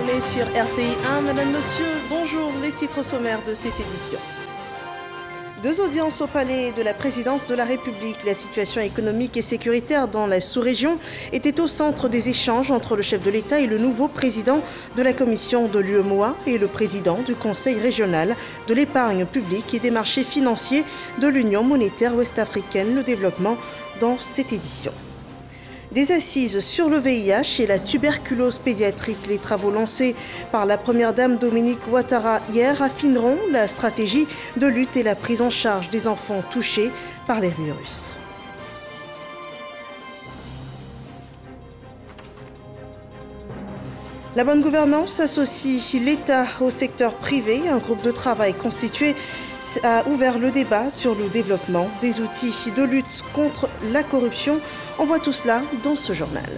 journée sur RTI1. Madame, Monsieur, bonjour. Les titres sommaires de cette édition. 2 audiences au palais de la présidence de la République. La situation économique et sécuritaire dans la sous-région était au centre des échanges entre le chef de l'État et le nouveau président de la commission de l'UEMOA et le président du Conseil régional de l'épargne publique et des marchés financiers de l'Union monétaire ouest-africaine. Le développement dans cette édition. Des assises sur le VIH et la tuberculose pédiatrique. Les travaux lancés par la première dame Dominique Ouattara hier affineront la stratégie de lutte et la prise en charge des enfants touchés par les virus. La bonne gouvernance associe l'État au secteur privé. Un groupe de travail constitué a ouvert le débat sur le développement des outils de lutte contre la corruption. On voit tout cela dans ce journal.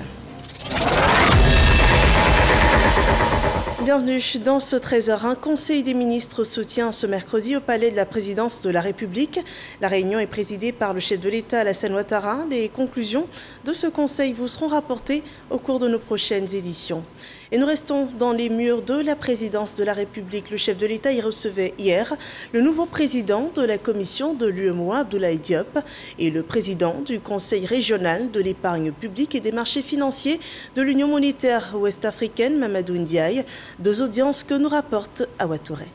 Bienvenue dans ce 13h. Un conseil des ministres se tient ce mercredi au palais de la présidence de la République. La réunion est présidée par le chef de l'État, Alassane Ouattara. Les conclusions de ce conseil vous seront rapportées au cours de nos prochaines éditions. Et nous restons dans les murs de la présidence de la République. Le chef de l'État y recevait hier le nouveau président de la commission de l'UEMOA, Abdoulaye Diop, et le président du Conseil régional de l'épargne publique et des marchés financiers de l'Union monétaire ouest-africaine, Mamadou Ndiaye. 2 audiences que nous rapporte Awa Touré.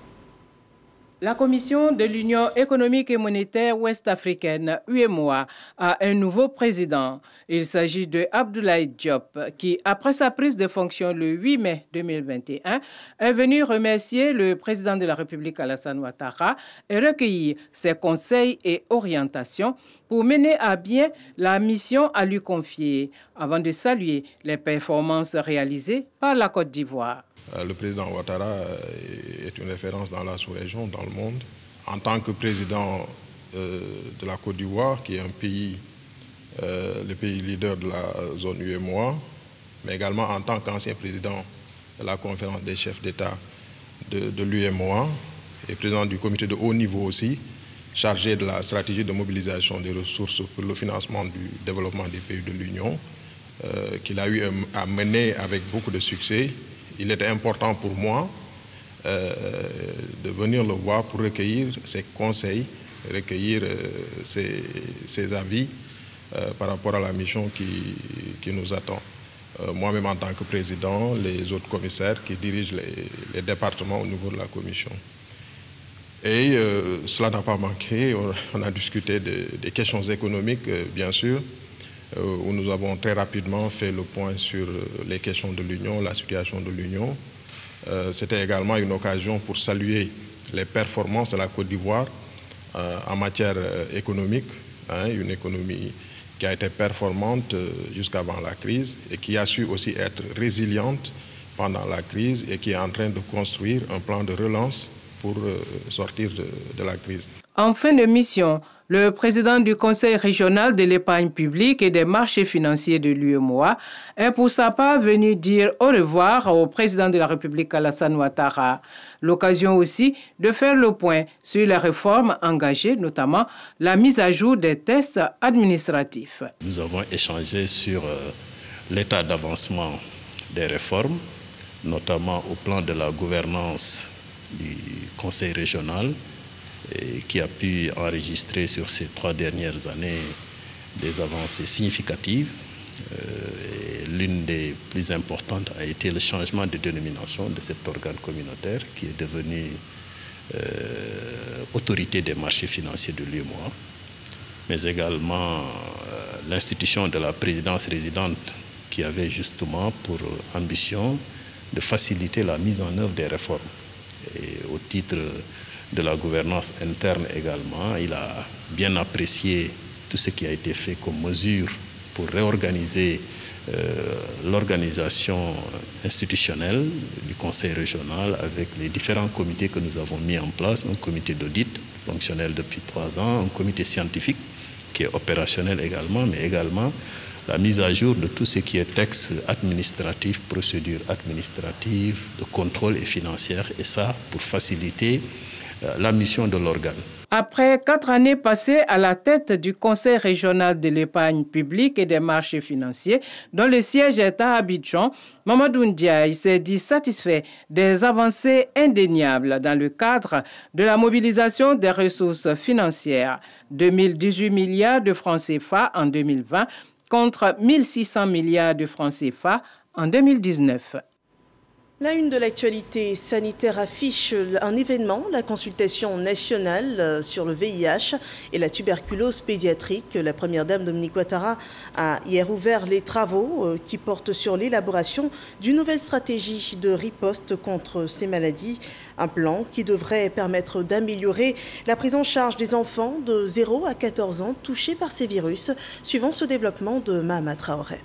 La Commission de l'Union économique et monétaire ouest-africaine, UEMOA, a un nouveau président. Il s'agit de Abdoulaye Diop, qui, après sa prise de fonction le 8 mai 2021, est venu remercier le président de la République, Alassane Ouattara, et recueillir ses conseils et orientations pour mener à bien la mission à lui confier, avant de saluer les performances réalisées par la Côte d'Ivoire. Le président Ouattara est une référence dans la sous-région, dans le monde. En tant que président de la Côte d'Ivoire, qui est un pays, le pays leader de la zone UEMOA, mais également en tant qu'ancien président de la conférence des chefs d'État de l'UEMOA et président du comité de haut niveau aussi, chargé de la stratégie de mobilisation des ressources pour le financement du développement des pays de l'Union, qu'il a eu à mener avec beaucoup de succès. Il était important pour moi de venir le voir pour recueillir ses conseils, recueillir ses avis par rapport à la mission qui nous attend. Moi-même en tant que président, les autres commissaires qui dirigent les départements au niveau de la commission. Et cela n'a pas manqué, on a discuté des questions économiques, bien sûr, où nous avons très rapidement fait le point sur les questions de l'Union, la situation de l'Union. C'était également une occasion pour saluer les performances de la Côte d'Ivoire en matière économique, une économie qui a été performante jusqu'avant la crise et qui a su aussi être résiliente pendant la crise et qui est en train de construire un plan de relance pour sortir de la crise. En fin de mission, le président du Conseil régional de l'épargne publique et des marchés financiers de l'UEMOA est pour sa part venu dire au revoir au président de la République Alassane Ouattara. L'occasion aussi de faire le point sur les réformes engagées, notamment la mise à jour des tests administratifs. Nous avons échangé sur l'état d'avancement des réformes, notamment au plan de la gouvernance du Conseil régional, et qui a pu enregistrer sur ces 3 dernières années des avancées significatives. L'une des plus importantes a été le changement de dénomination de cet organe communautaire qui est devenu autorité des marchés financiers de l'UEMOA, mais également l'institution de la présidence résidente qui avait justement pour ambition de faciliter la mise en œuvre des réformes. Et au titre de la gouvernance interne également, il a bien apprécié tout ce qui a été fait comme mesure pour réorganiser l'organisation institutionnelle du Conseil régional avec les différents comités que nous avons mis en place, un comité d'audit fonctionnel depuis 3 ans, un comité scientifique qui est opérationnel également, mais également la mise à jour de tout ce qui est texte administratif, procédures administratives, de contrôle et financière, et ça pour faciliter la mission de l'organe. Après 4 années passées à la tête du Conseil régional de l'épargne publique et des marchés financiers, dont le siège est à Abidjan, Mamadou Ndiaye s'est dit satisfait des avancées indéniables dans le cadre de la mobilisation des ressources financières. 2018 milliards de francs CFA en 2020 contre 1600 milliards de francs CFA en 2019. La une de l'actualité sanitaire affiche un événement, la consultation nationale sur le VIH et la tuberculose pédiatrique. La première dame Dominique Ouattara a hier ouvert les travaux qui portent sur l'élaboration d'une nouvelle stratégie de riposte contre ces maladies. Un plan qui devrait permettre d'améliorer la prise en charge des enfants de 0 à 14 ans touchés par ces virus, suivant ce développement de Mahama Traoré.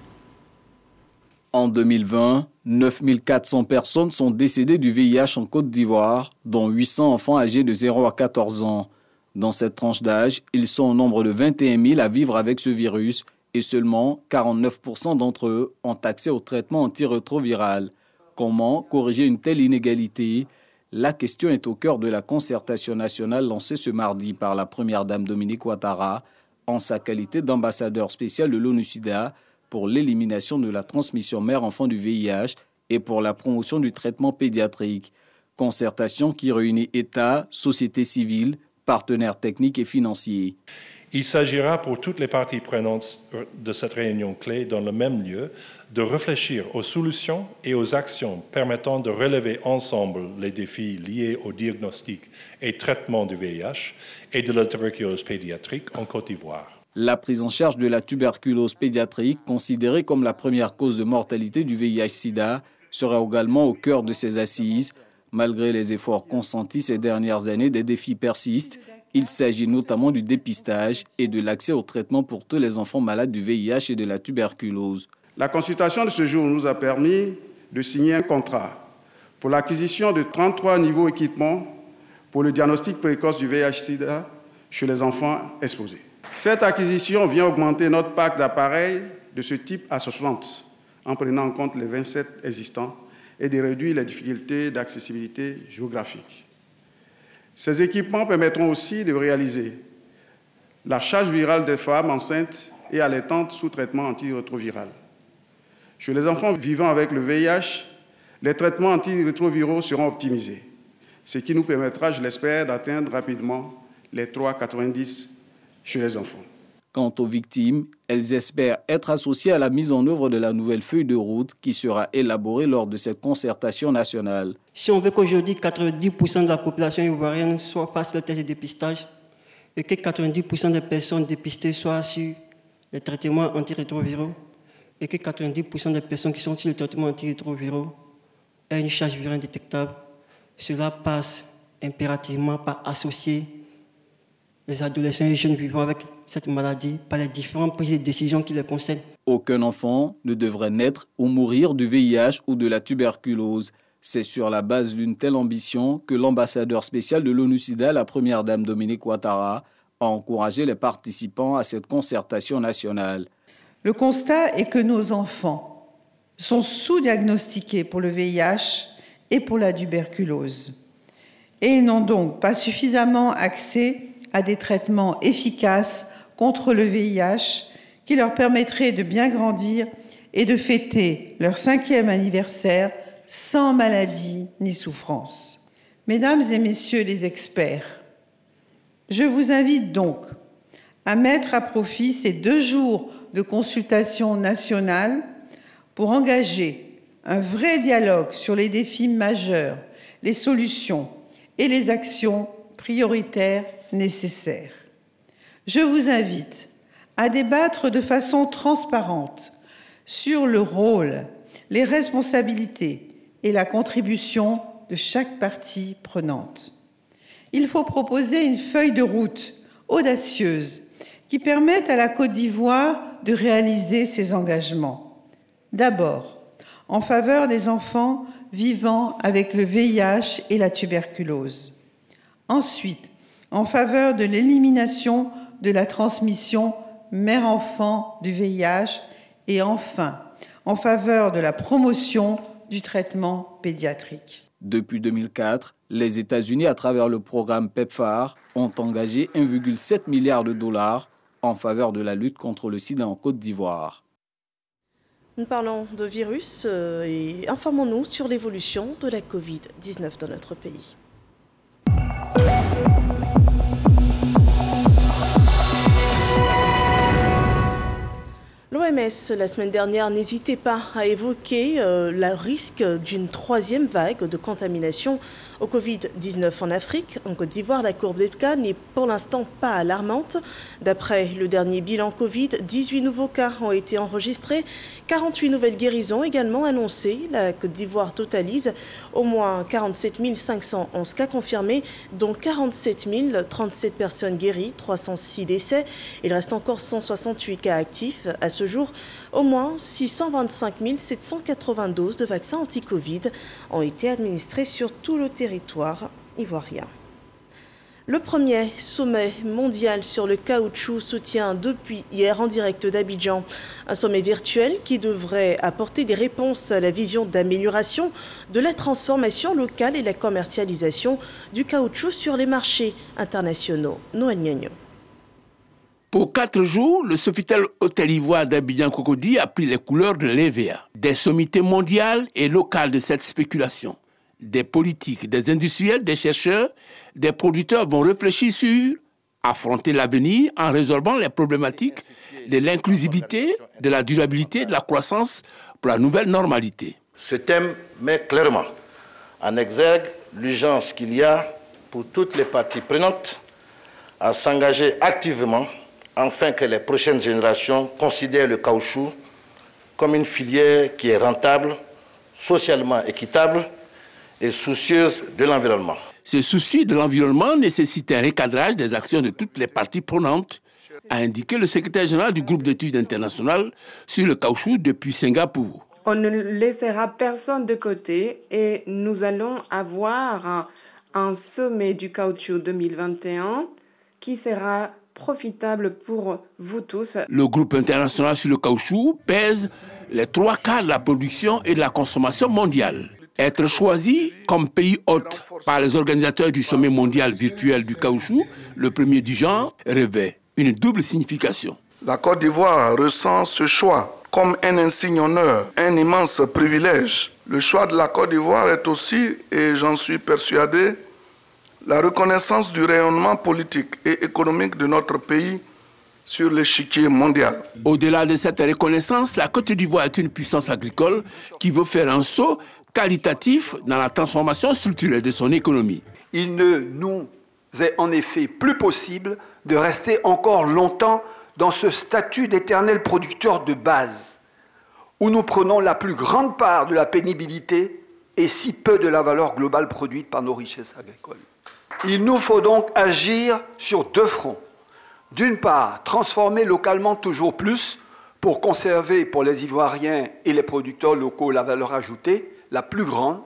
En 2020, 9400 personnes sont décédées du VIH en Côte d'Ivoire, dont 800 enfants âgés de 0 à 14 ans. Dans cette tranche d'âge, ils sont au nombre de 21 000 à vivre avec ce virus et seulement 49% d'entre eux ont accès au traitement antirétroviral. Comment corriger une telle inégalité? La question est au cœur de la concertation nationale lancée ce mardi par la première dame Dominique Ouattara en sa qualité d'ambassadeur spécial de l'ONU-SIDA pour l'élimination de la transmission mère-enfant du VIH et pour la promotion du traitement pédiatrique. Concertation qui réunit État, société civile, partenaires techniques et financiers. Il s'agira pour toutes les parties prenantes de cette réunion clé dans le même lieu de réfléchir aux solutions et aux actions permettant de relever ensemble les défis liés au diagnostic et traitement du VIH et de la tuberculose pédiatrique en Côte d'Ivoire. La prise en charge de la tuberculose pédiatrique, considérée comme la première cause de mortalité du VIH-Sida, sera également au cœur de ces assises. Malgré les efforts consentis ces dernières années, des défis persistent. Il s'agit notamment du dépistage et de l'accès au traitement pour tous les enfants malades du VIH et de la tuberculose. La consultation de ce jour nous a permis de signer un contrat pour l'acquisition de 33 nouveaux équipements pour le diagnostic précoce du VIH-Sida chez les enfants exposés. Cette acquisition vient augmenter notre parc d'appareils de ce type à 60, en prenant en compte les 27 existants, et de réduire les difficultés d'accessibilité géographique. Ces équipements permettront aussi de réaliser la charge virale des femmes enceintes et allaitantes sous traitement antirétroviral. Chez les enfants vivant avec le VIH, les traitements antirétroviraux seront optimisés, ce qui nous permettra, je l'espère, d'atteindre rapidement les 3,90 chez les enfants. Quant aux victimes, elles espèrent être associées à la mise en œuvre de la nouvelle feuille de route qui sera élaborée lors de cette concertation nationale. Si on veut qu'aujourd'hui 90% de la population ivoirienne fasse le test de dépistage et que 90% des personnes dépistées soient sur les traitements antirétroviraux et que 90% des personnes qui sont sur le traitement antirétroviraux aient une charge virale détectable, cela passe impérativement par associer les adolescents et jeunes vivant avec cette maladie par les différentes prises de décisions qui les concernent. Aucun enfant ne devrait naître ou mourir du VIH ou de la tuberculose. C'est sur la base d'une telle ambition que l'ambassadeur spécial de l'ONU-SIDA, la première dame Dominique Ouattara, a encouragé les participants à cette concertation nationale. Le constat est que nos enfants sont sous-diagnostiqués pour le VIH et pour la tuberculose. Et ils n'ont donc pas suffisamment accès à des traitements efficaces contre le VIH qui leur permettraient de bien grandir et de fêter leur 5e anniversaire sans maladie ni souffrance. Mesdames et messieurs les experts, je vous invite donc à mettre à profit ces 2 jours de consultation nationale pour engager un vrai dialogue sur les défis majeurs, les solutions et les actions prioritaires nécessaires. Je vous invite à débattre de façon transparente sur le rôle, les responsabilités et la contribution de chaque partie prenante. Il faut proposer une feuille de route audacieuse qui permette à la Côte d'Ivoire de réaliser ses engagements. D'abord, en faveur des enfants vivant avec le VIH et la tuberculose. Ensuite, en faveur de l'élimination de la transmission mère-enfant du VIH et enfin, en faveur de la promotion du traitement pédiatrique. Depuis 2004, les États-Unis, à travers le programme PEPFAR, ont engagé 1,7 milliard de dollars en faveur de la lutte contre le sida en Côte d'Ivoire. Nous parlons de virus et informons-nous sur l'évolution de la Covid-19 dans notre pays. L'OMS, la semaine dernière, n'hésitait pas à évoquer le risque d'une troisième vague de contamination au Covid-19 en Afrique. En Côte d'Ivoire, la courbe des cas n'est pour l'instant pas alarmante. D'après le dernier bilan Covid, 18 nouveaux cas ont été enregistrés, 48 nouvelles guérisons également annoncées. La Côte d'Ivoire totalise au moins 47 511 cas confirmés, dont 47 037 personnes guéries, 306 décès. Il reste encore 168 cas actifs. À ce jour, au moins 625 780 doses de vaccins anti-Covid ont été administrées sur tout le territoire ivoirien. Le premier sommet mondial sur le caoutchouc se tient depuis hier en direct d'Abidjan. Un sommet virtuel qui devrait apporter des réponses à la vision d'amélioration de la transformation locale et la commercialisation du caoutchouc sur les marchés internationaux. Noël Niagnon. Pour 4 jours, le Sofitel Hôtel Ivoire d'Abidjan-Cocody a pris les couleurs de l'EVA. Des sommités mondiales et locales de cette spéculation. Des politiques, des industriels, des chercheurs, des producteurs vont réfléchir sur affronter l'avenir en résolvant les problématiques de l'inclusivité, de la durabilité, de la croissance pour la nouvelle normalité. Ce thème met clairement en exergue l'urgence qu'il y a pour toutes les parties prenantes à s'engager activement afin que les prochaines générations considèrent le caoutchouc comme une filière qui est rentable, socialement équitable et soucieuse de l'environnement. Ce souci de l'environnement nécessite un recadrage des actions de toutes les parties prenantes, a indiqué le secrétaire général du groupe d'études internationales sur le caoutchouc depuis Singapour. On ne laissera personne de côté et nous allons avoir un sommet du caoutchouc 2021 qui sera profitable pour vous tous. Le groupe international sur le caoutchouc pèse les 3/4 de la production et de la consommation mondiale. Être choisi comme pays hôte par les organisateurs du sommet mondial virtuel du caoutchouc, le premier du genre, revêt une double signification. La Côte d'Ivoire ressent ce choix comme un insigne honneur, un immense privilège. Le choix de la Côte d'Ivoire est aussi, et j'en suis persuadé, la reconnaissance du rayonnement politique et économique de notre pays sur l'échiquier mondial. Au-delà de cette reconnaissance, la Côte d'Ivoire est une puissance agricole qui veut faire un saut qualitatif dans la transformation structurelle de son économie. Il ne nous est en effet plus possible de rester encore longtemps dans ce statut d'éternel producteur de base, où nous prenons la plus grande part de la pénibilité et si peu de la valeur globale produite par nos richesses agricoles. Il nous faut donc agir sur 2 fronts. D'une part, transformer localement toujours plus pour conserver pour les Ivoiriens et les producteurs locaux la valeur ajoutée la plus grande.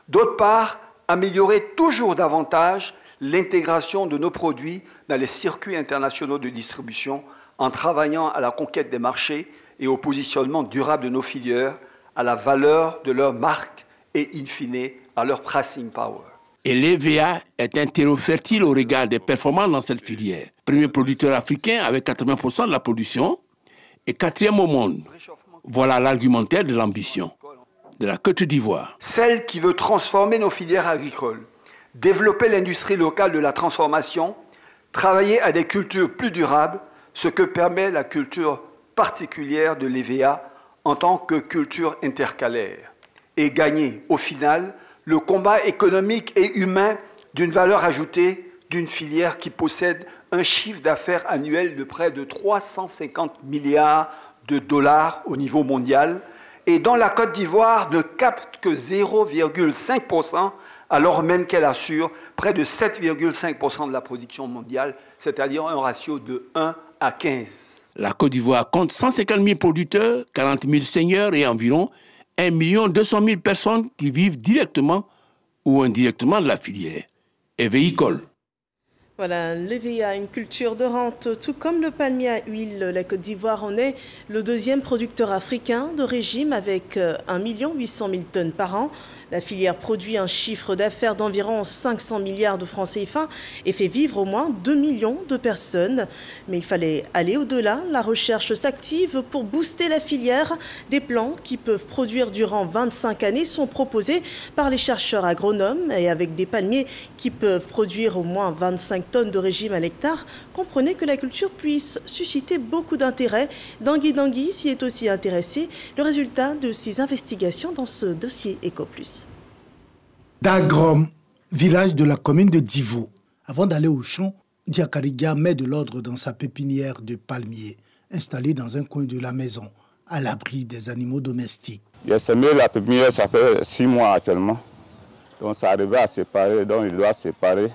D'autre part, améliorer toujours davantage l'intégration de nos produits dans les circuits internationaux de distribution en travaillant à la conquête des marchés et au positionnement durable de nos filières, à la valeur de leurs marques et, in fine, à leur pricing power. Et l'EVA est un terreau fertile au regard des performances dans cette filière. Premier producteur africain avec 80% de la production et 4e au monde. Voilà l'argumentaire de l'ambition de la Côte d'Ivoire. Celle qui veut transformer nos filières agricoles, développer l'industrie locale de la transformation, travailler à des cultures plus durables, ce que permet la culture particulière de l'EVA en tant que culture intercalaire, et gagner, au final, le combat économique et humain d'une valeur ajoutée d'une filière qui possède un chiffre d'affaires annuel de près de 350 milliards de dollars au niveau mondial et dont la Côte d'Ivoire ne capte que 0,5%, alors même qu'elle assure près de 7,5% de la production mondiale, c'est-à-dire un ratio de 1 à 15. La Côte d'Ivoire compte 150 000 producteurs, 40 000 seigneurs et environ 1 200 000 personnes qui vivent directement ou indirectement de la filière et véhiculent. Voilà, l'EVA, une culture de rente, tout comme le palmier à huile. La Côte d'Ivoire en est le deuxième producteur africain de régime avec 1 800 000 tonnes par an. La filière produit un chiffre d'affaires d'environ 500 milliards de francs CFA et fait vivre au moins 2 millions de personnes. Mais il fallait aller au-delà. La recherche s'active pour booster la filière. Des plans qui peuvent produire durant 25 années sont proposés par les chercheurs agronomes et avec des palmiers qui peuvent produire au moins 25 tonnes de régime à l'hectare. Comprenez que la culture puisse susciter beaucoup d'intérêt. Dangui s'y est aussi intéressé. Le résultat de ses investigations dans ce dossier EcoPlus. Dagrom, village de la commune de Divo. Avant d'aller au champ, Diakariga met de l'ordre dans sa pépinière de palmiers, installée dans un coin de la maison, à l'abri des animaux domestiques. J'ai semé la pépinière, ça fait 6 mois actuellement. Donc ça arrivait à séparer, donc il doit séparer,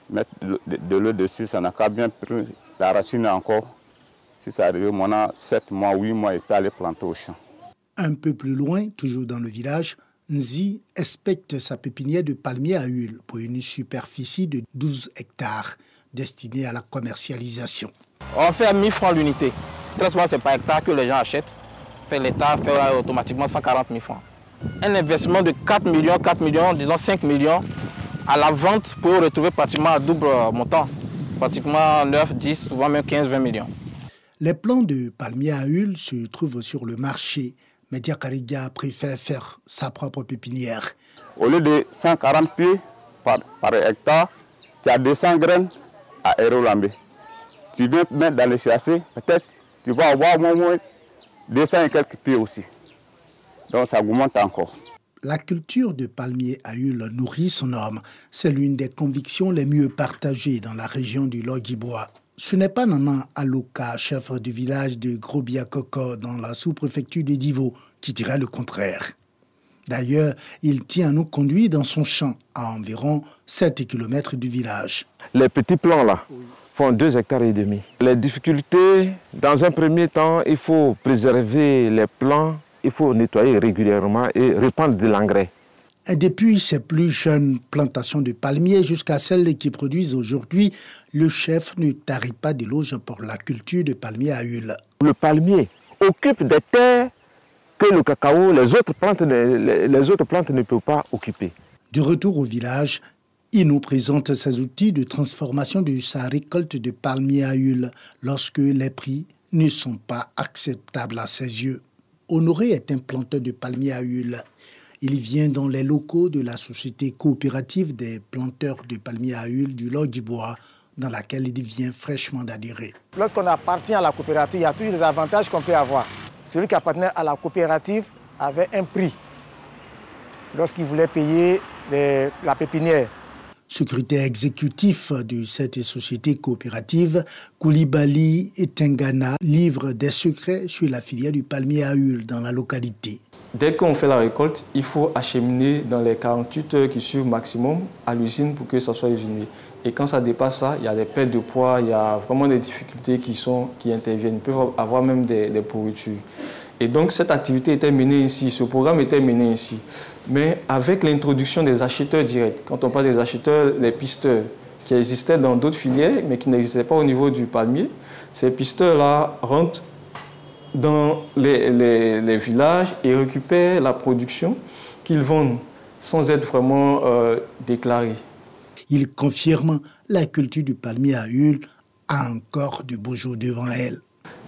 mettre de l'eau dessus, ça n'a qu'à bien pris la racine encore. Si ça arrive, on a 7 mois, 8 mois, il peut aller planter au champ. Un peu plus loin, toujours dans le village, Nzi inspecte sa pépinière de palmiers à huile pour une superficie de 12 hectares destinée à la commercialisation. On fait 1000 francs l'unité. Très souvent, c'est par hectare que les gens achètent. L'État fait automatiquement 140 000 francs. Un investissement de 4 millions, disons 5 millions à la vente pour retrouver pratiquement à double montant. Pratiquement 9, 10, souvent même 15, 20 millions. Les plants de palmiers à huile se trouvent sur le marché. Mais Diakariga préfère faire sa propre pépinière. Au lieu de 140 pieds par hectare, tu as 200 graines à Aérolambé. Tu viens mettre dans les châssis, peut-être tu vas avoir au moins 200 et quelques pieds aussi. Donc ça augmente encore. La culture de palmier à huile nourrit son homme. C'est l'une des convictions les mieux partagées dans la région du Logibwa. Ce n'est pas Nana Aloka, chef du village de Grobiakoko dans la sous-préfecture de Divo, qui dirait le contraire. D'ailleurs, il tient à nous conduire dans son champ, à environ 7 km du village. Les petits plants là font 2,5 hectares. Les difficultés, dans un premier temps, il faut préserver les plants, il faut nettoyer régulièrement et répandre de l'engrais. Et depuis ses plus jeunes plantations de palmiers jusqu'à celles qui produisent aujourd'hui, le chef ne tarit pas d'éloges pour la culture de palmiers à huile. Le palmier occupe des terres que le cacao, les autres plantes ne peuvent pas occuper. De retour au village, il nous présente ses outils de transformation de sa récolte de palmiers à huile lorsque les prix ne sont pas acceptables à ses yeux. Honoré est un planteur de palmiers à huile. Il vient dans les locaux de la société coopérative des planteurs de palmiers à huile du Logibwa, dans laquelle il vient fraîchement d'adhérer. Lorsqu'on appartient à la coopérative, il y a toujours des avantages qu'on peut avoir. Celui qui appartenait à la coopérative avait un prix lorsqu'il voulait payer la pépinière. Secrétaire exécutif de cette société coopérative, Koulibaly Tengana livre des secrets sur la filière du palmier à huile dans la localité. Dès qu'on fait la récolte, il faut acheminer dans les 48 heures qui suivent maximum à l'usine pour que ça soit usiné. Et quand ça dépasse ça, il y a des pertes de poids, il y a vraiment des difficultés qui interviennent. Ils peuvent avoir même des pourritures. Et donc cette activité était menée ici, ce programme était mené ici. Mais avec l'introduction des acheteurs directs, quand on parle des acheteurs, les pisteurs, qui existaient dans d'autres filières, mais qui n'existaient pas au niveau du palmier, ces pisteurs-là rentrent dans les villages et récupèrent la production qu'ils vendent sans être vraiment déclarés. Il confirme la culture du palmier à huile a encore de beaux jours devant elle.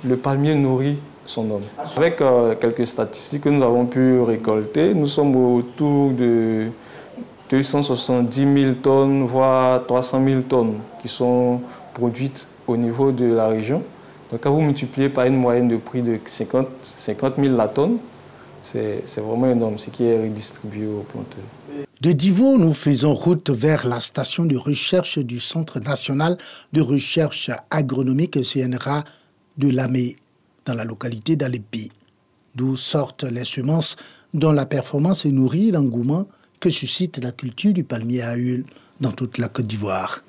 Le palmier nourrit son homme. Avec quelques statistiques que nous avons pu récolter, nous sommes autour de 270 000 tonnes, voire 300 000 tonnes qui sont produites au niveau de la région. Donc quand vous multipliez par une moyenne de prix de 50 000 la tonne, c'est vraiment énorme, ce qui est redistribué aux planteurs. De Divo, nous faisons route vers la station de recherche du Centre national de recherche agronomique CNRA de Lamé, dans la localité d'Alépi, d'où sortent les semences dont la performance nourrit l'engouement que suscite la culture du palmier à huile dans toute la Côte d'Ivoire.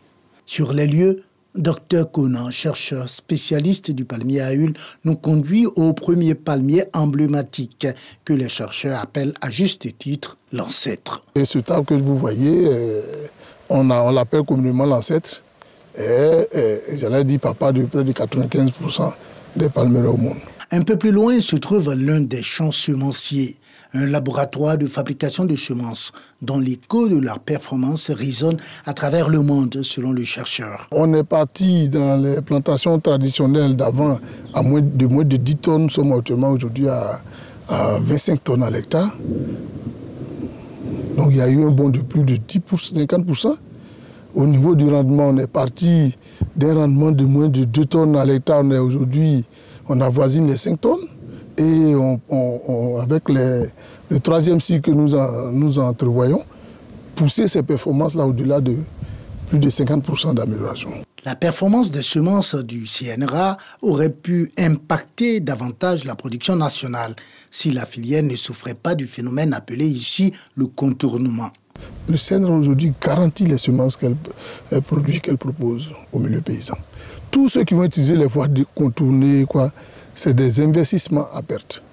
Sur les lieux, Dr Conan, chercheur spécialiste du palmier à huile, nous conduit au premier palmier emblématique que les chercheurs appellent à juste titre l'ancêtre. Et ce arbre que vous voyez, on l'appelle communément l'ancêtre. et j'allais dire papa de près de 95% des palmeraie au monde. Un peu plus loin se trouve l'un des champs semenciers, un laboratoire de fabrication de semences dont l'écho de leur performance résonne à travers le monde selon le chercheur. On est parti dans les plantations traditionnelles d'avant à moins de 10 tonnes. Nous sommes actuellement aujourd'hui à 25 tonnes à l'hectare. Donc il y a eu un bond de plus de 10%, 50%. Au niveau du rendement, on est parti d'un rendement de moins de 2 tonnes à l'hectare. Aujourd'hui, on avoisine les 5 tonnes. Et avec le troisième cycle que nous entrevoyons, pousser ces performances-là au-delà de plus de 50% d'amélioration. La performance des semences du CNRA aurait pu impacter davantage la production nationale si la filière ne souffrait pas du phénomène appelé ici le contournement. Le CNRA aujourd'hui garantit les semences qu'elle produit, qu'elle propose au milieu paysan. Tous ceux qui vont utiliser les voies de contourner, c'est des investissements à perte.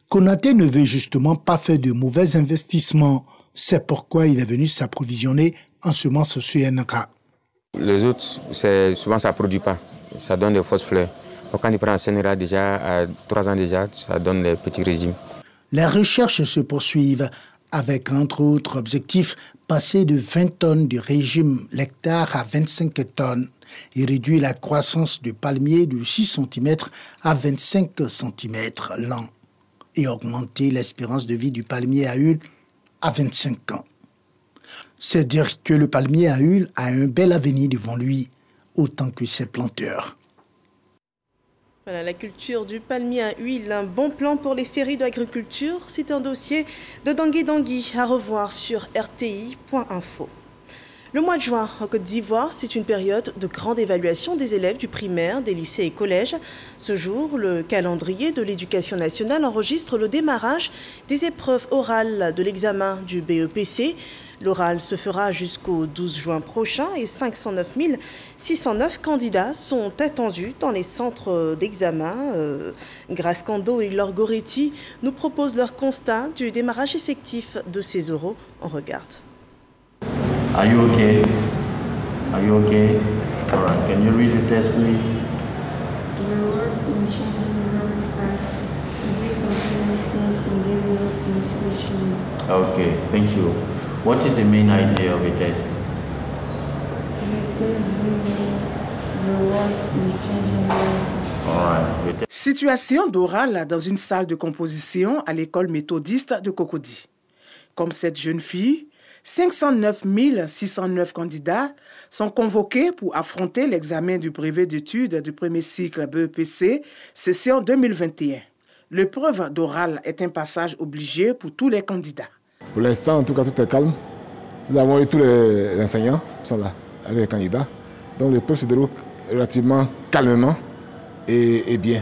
Konaté ne veut justement pas faire de mauvais investissements. C'est pourquoi il est venu s'approvisionner en semences CNRA. Les autres, souvent ça ne produit pas. Ça donne des fausses fleurs. Donc quand il prend un CNRA déjà, à 3 ans déjà, ça donne les petits régimes. Les recherches se poursuivent avec, entre autres objectifs, passer de 20 tonnes du régime l'hectare à 25 tonnes et réduire la croissance du palmier de 6 cm à 25 cm l'an et augmenter l'espérance de vie du palmier à huile à 25 ans. C'est dire que le palmier à huile a un bel avenir devant lui, autant que ses planteurs. Voilà, la culture du palmier à huile, un bon plan pour les féeries d'agriculture. C'est un dossier de Dangui Dangui à revoir sur rti.info. Le mois de juin en Côte d'Ivoire, c'est une période de grande évaluation des élèves du primaire, des lycées et collèges. Ce jour, le calendrier de l'éducation nationale enregistre le démarrage des épreuves orales de l'examen du BEPC. L'oral se fera jusqu'au 12 juin prochain et 509 609 candidats sont attendus dans les centres d'examen. Grace Kando et Laure Goretti nous proposent leur constat du démarrage effectif de ces oraux. On regarde. Are you okay? Are you okay? All right. Can you read the test, please? The word in changing very fast. Every continuousness and give you intuition. Okay, thank you. What is the main idea of a test? The word is changing very fast. All right. Situation d'oral dans une salle de composition à l'école méthodiste de Cocody. Comme cette jeune fille, 509 609 candidats sont convoqués pour affronter l'examen du brevet d'études du premier cycle BEPC, session 2021. L'épreuve d'oral est un passage obligé pour tous les candidats. Pour l'instant, en tout cas, tout est calme. Nous avons eu tous les enseignants qui sont là, avec les candidats. Donc l'épreuve se déroule relativement calmement et bien.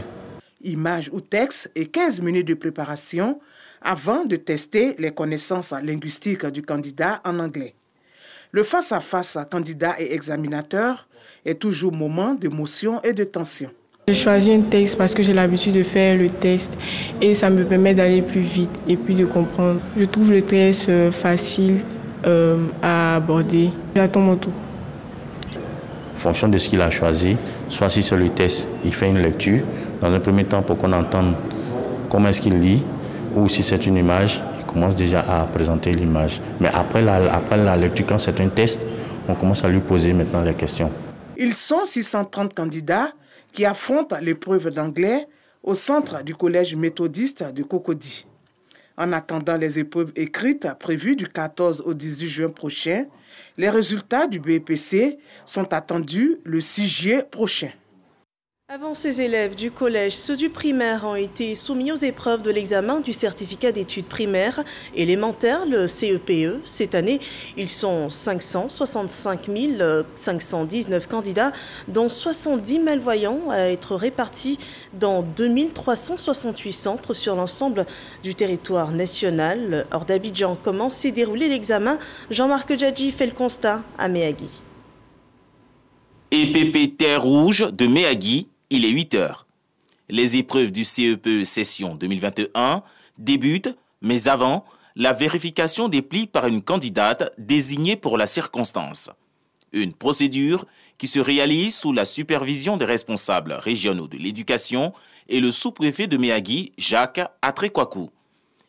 Images ou textes et 15 minutes de préparation avant de tester les connaissances linguistiques du candidat en anglais. Le face-à-face candidat et examinateur est toujours moment d'émotion et de tension. J'ai choisi un texte parce que j'ai l'habitude de faire le test et ça me permet d'aller plus vite et puis de comprendre. Je trouve le test facile à aborder. J'attends mon tour. En fonction de ce qu'il a choisi, soit si c'est le test, il fait une lecture, dans un premier temps pour qu'on entende comment est-ce qu'il lit, ou si c'est une image, il commence déjà à présenter l'image. Mais après la lecture, quand c'est un test, on commence à lui poser maintenant les questions. Ils sont 630 candidats qui affrontent l'épreuve d'anglais au centre du collège méthodiste de Cocody. En attendant les épreuves écrites prévues du 14 au 18 juin prochain, les résultats du BEPC sont attendus le 6 juillet prochain. Avant ces élèves du collège, ceux du primaire ont été soumis aux épreuves de l'examen du certificat d'études primaires élémentaires, le CEPE. Cette année, ils sont 565 519 candidats, dont 70 malvoyants à être répartis dans 2368 centres sur l'ensemble du territoire national. Hors d'Abidjan, comment s'est déroulé l'examen? Jean-Marc Djadji fait le constat à Méagui. EPP Terre Rouge de Méagui. Il est 8 heures. Les épreuves du CEPE session 2021 débutent, mais avant, la vérification des plis par une candidate désignée pour la circonstance. Une procédure qui se réalise sous la supervision des responsables régionaux de l'éducation et le sous-préfet de Méagui, Jacques Atrekwakou.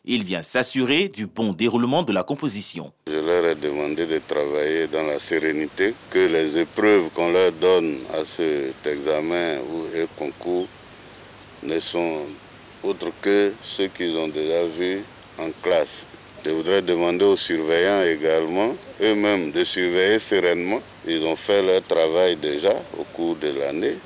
Il vient s'assurer du bon déroulement de la composition. Je leur ai demandé de travailler dans la sérénité, que les épreuves qu'on leur donne à cet examen ou concours ne sont autres que ceux qu'ils ont déjà vus en classe. Je voudrais demander aux surveillants également, eux-mêmes, de surveiller sereinement. Ils ont fait leur travail déjà au cours de l'année,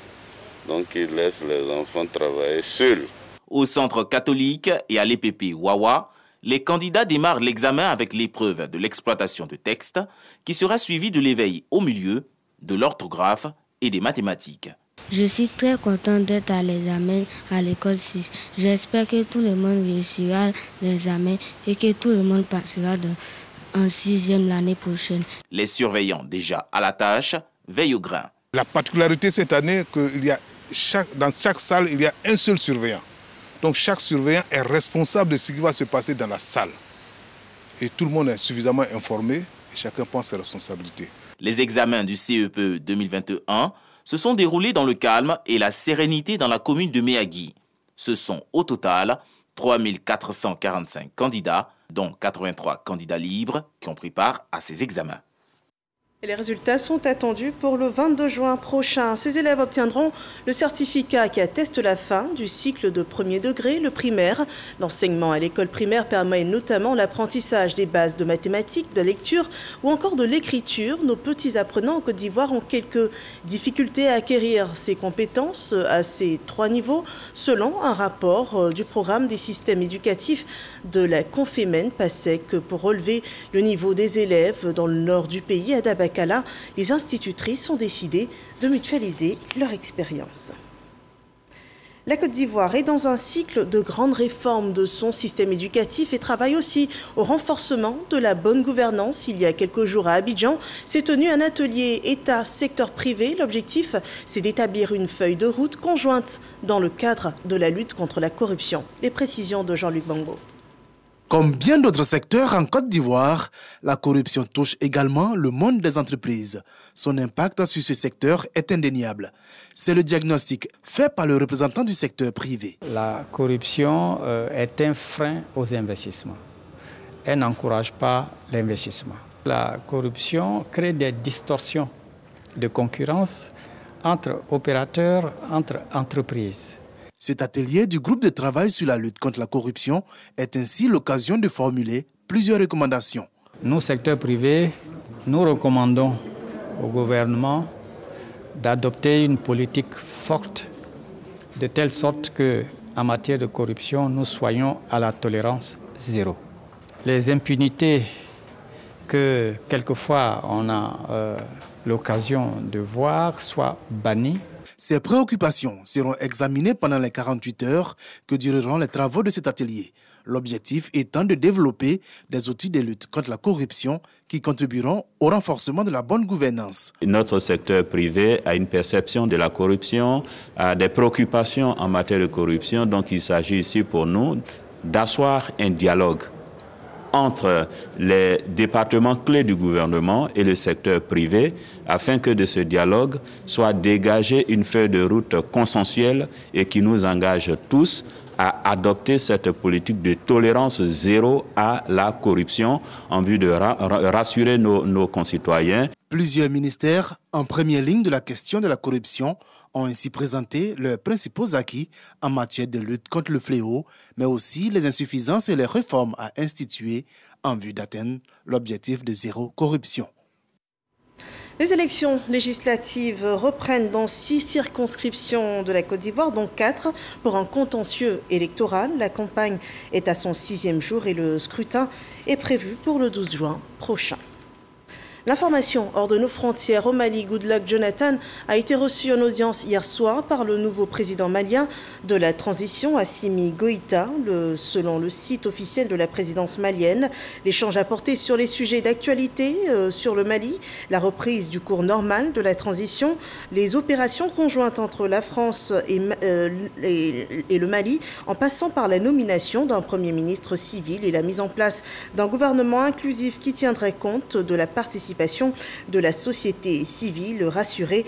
donc ils laissent les enfants travailler seuls. Au centre catholique et à l'EPP Wawa, les candidats démarrent l'examen avec l'épreuve de l'exploitation de texte qui sera suivie de l'éveil au milieu, de l'orthographe et des mathématiques. Je suis très contente d'être à l'examen à l'école 6. J'espère que tout le monde réussira l'examen et que tout le monde passera en 6e l'année prochaine. Les surveillants déjà à la tâche veillent au grain. La particularité cette année, dans chaque salle, il y a un seul surveillant. Donc chaque surveillant est responsable de ce qui va se passer dans la salle. Et tout le monde est suffisamment informé et chacun prend ses responsabilités. Les examens du CEPE 2021 se sont déroulés dans le calme et la sérénité dans la commune de Méagui. Ce sont au total 3 445 candidats, dont 83 candidats libres qui ont pris part à ces examens. Et les résultats sont attendus pour le 22 juin prochain. Ces élèves obtiendront le certificat qui atteste la fin du cycle de premier degré, le primaire. L'enseignement à l'école primaire permet notamment l'apprentissage des bases de mathématiques, de lecture ou encore de l'écriture. Nos petits apprenants en Côte d'Ivoire ont quelques difficultés à acquérir ces compétences à ces 3 niveaux, selon un rapport du programme des systèmes éducatifs de la Confémen PASEC. Pour relever le niveau des élèves dans le nord du pays, à Dabakala, les institutrices ont décidé de mutualiser leur expérience. La Côte d'Ivoire est dans un cycle de grandes réformes de son système éducatif et travaille aussi au renforcement de la bonne gouvernance. Il y a quelques jours à Abidjan, s'est tenu un atelier État-secteur privé. L'objectif, c'est d'établir une feuille de route conjointe dans le cadre de la lutte contre la corruption. Les précisions de Jean-Luc Bango. Comme bien d'autres secteurs en Côte d'Ivoire, la corruption touche également le monde des entreprises. Son impact sur ce secteur est indéniable. C'est le diagnostic fait par le représentant du secteur privé. La corruption est un frein aux investissements. Elle n'encourage pas l'investissement. La corruption crée des distorsions de concurrence entre opérateurs, entre entreprises. Cet atelier du groupe de travail sur la lutte contre la corruption est ainsi l'occasion de formuler plusieurs recommandations. Nous, secteur privé, nous recommandons au gouvernement d'adopter une politique forte de telle sorte qu'en matière de corruption, nous soyons à la tolérance zéro. Les impunités que quelquefois on a l'occasion de voir soient bannies. Ces préoccupations seront examinées pendant les 48 heures que dureront les travaux de cet atelier. L'objectif étant de développer des outils de lutte contre la corruption qui contribueront au renforcement de la bonne gouvernance. Notre secteur privé a une perception de la corruption, a des préoccupations en matière de corruption. Donc il s'agit ici pour nous d'asseoir un dialogue entre les départements clés du gouvernement et le secteur privé, afin que de ce dialogue soit dégagée une feuille de route consensuelle et qui nous engage tous à adopter cette politique de tolérance zéro à la corruption en vue de rassurer nos concitoyens. Plusieurs ministères en première ligne de la question de la corruption ont ainsi présenté leurs principaux acquis en matière de lutte contre le fléau, mais aussi les insuffisances et les réformes à instituer en vue d'atteindre l'objectif de zéro corruption. Les élections législatives reprennent dans 6 circonscriptions de la Côte d'Ivoire, dont 4 pour un contentieux électoral. La campagne est à son 6e jour et le scrutin est prévu pour le 12 juin prochain. L'information hors de nos frontières au Mali, Goodluck Jonathan a été reçu en audience hier soir par le nouveau président malien de la transition, Assimi Goïta, selon le site officiel de la présidence malienne. L'échange a porté sur les sujets d'actualité sur le Mali, la reprise du cours normal de la transition, les opérations conjointes entre la France et le Mali, en passant par la nomination d'un premier ministre civil et la mise en place d'un gouvernement inclusif qui tiendrait compte de la participation participation de la société civile. Rassurée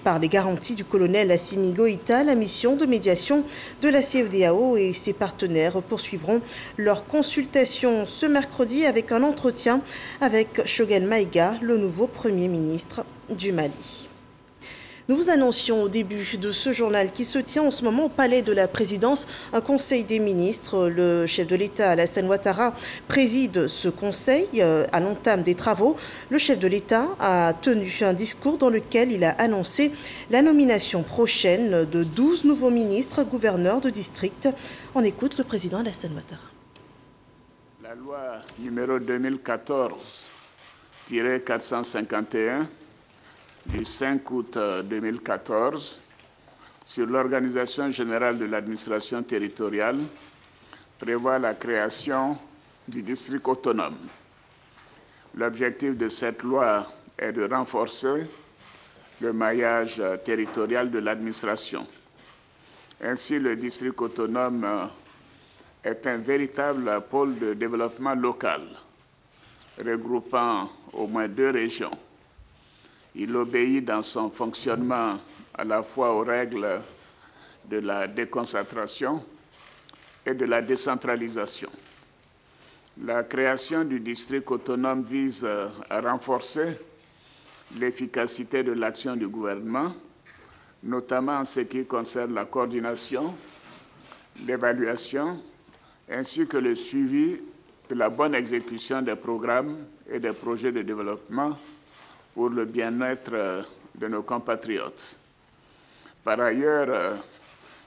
par les garanties du colonel Assimi Goïta, la mission de médiation de la CEDEAO et ses partenaires poursuivront leur consultation ce mercredi avec un entretien avec Choguel Maïga, le nouveau Premier ministre du Mali. Nous vous annoncions au début de ce journal qui se tient en ce moment au palais de la présidence un conseil des ministres. Le chef de l'État, Alassane Ouattara, préside ce conseil à l'entame des travaux. Le chef de l'État a tenu un discours dans lequel il a annoncé la nomination prochaine de 12 nouveaux ministres, gouverneurs de district. On écoute le président Alassane Ouattara. La loi numéro 2014-451 du 5 août 2014 sur l'organisation générale de l'administration territoriale prévoit la création du district autonome. L'objectif de cette loi est de renforcer le maillage territorial de l'administration. Ainsi, le district autonome est un véritable pôle de développement local, regroupant au moins 2 régions. Il obéit dans son fonctionnement à la fois aux règles de la déconcentration et de la décentralisation. La création du district autonome vise à renforcer l'efficacité de l'action du gouvernement, notamment en ce qui concerne la coordination, l'évaluation, ainsi que le suivi de la bonne exécution des programmes et des projets de développement pour le bien-être de nos compatriotes. Par ailleurs,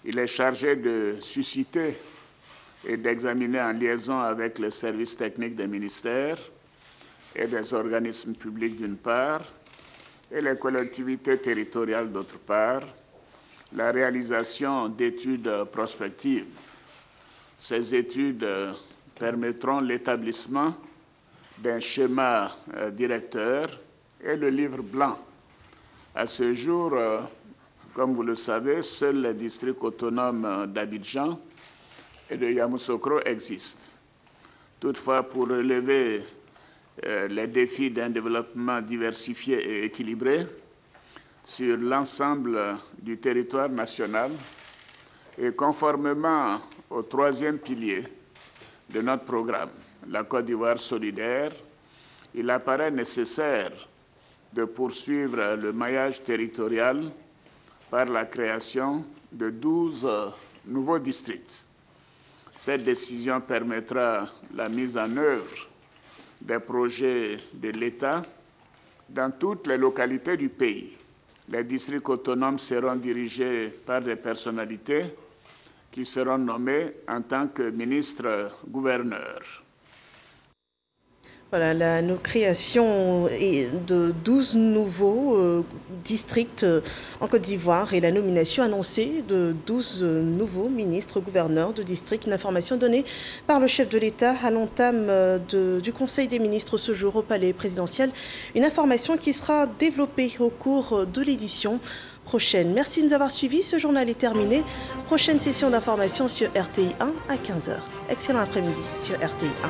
il est chargé de susciter et d'examiner en liaison avec les services techniques des ministères et des organismes publics d'une part, et les collectivités territoriales d'autre part, la réalisation d'études prospectives. Ces études permettront l'établissement d'un schéma directeur et le livre blanc. À ce jour, comme vous le savez, seuls les districts autonomes d'Abidjan et de Yamoussoukro existent. Toutefois, pour relever les défis d'un développement diversifié et équilibré sur l'ensemble du territoire national et conformément au 3e pilier de notre programme, la Côte d'Ivoire solidaire, il apparaît nécessaire de poursuivre le maillage territorial par la création de 12 nouveaux districts. Cette décision permettra la mise en œuvre des projets de l'État dans toutes les localités du pays. Les districts autonomes seront dirigés par des personnalités qui seront nommées en tant que ministres-gouverneurs. Voilà, la création de 12 nouveaux districts en Côte d'Ivoire et la nomination annoncée de 12 nouveaux ministres gouverneurs de district. Une information donnée par le chef de l'État à l'entame du Conseil des ministres ce jour au Palais présidentiel. Une information qui sera développée au cours de l'édition prochaine. Merci de nous avoir suivis. Ce journal est terminé. Prochaine session d'information sur RTI 1 à 15h. Excellent après-midi sur RTI 1.